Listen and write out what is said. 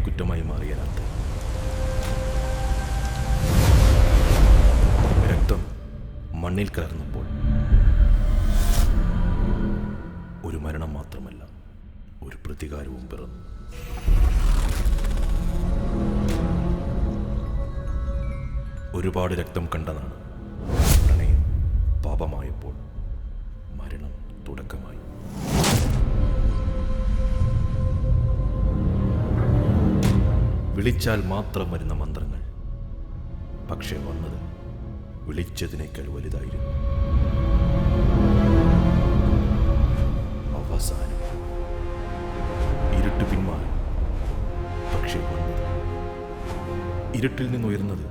കുറ്റമായി മാറിയ രാത്രി. രക്തം മണ്ണിൽ കലർന്നപ്പോൾ ഒരു മരണം മാത്രമല്ല, ഒരു പ്രതികാരവും പിറന്നു. ഒരുപാട് രക്തം കണ്ടതാണ് പ്രണയം പാപമായപ്പോൾ മരണം തുടക്കമായി. വിളിച്ചാൽ മാത്രം വരുന്ന മന്ത്രങ്ങൾ, പക്ഷേ വന്നത് വിളിച്ചതിനേക്കാൾ വലുതായിരുന്നു. അവസാനം ഇരുട്ട് പിന്മാറി, പക്ഷേ വന്നത് ഇരുട്ടിൽ നിന്നുയർന്നത്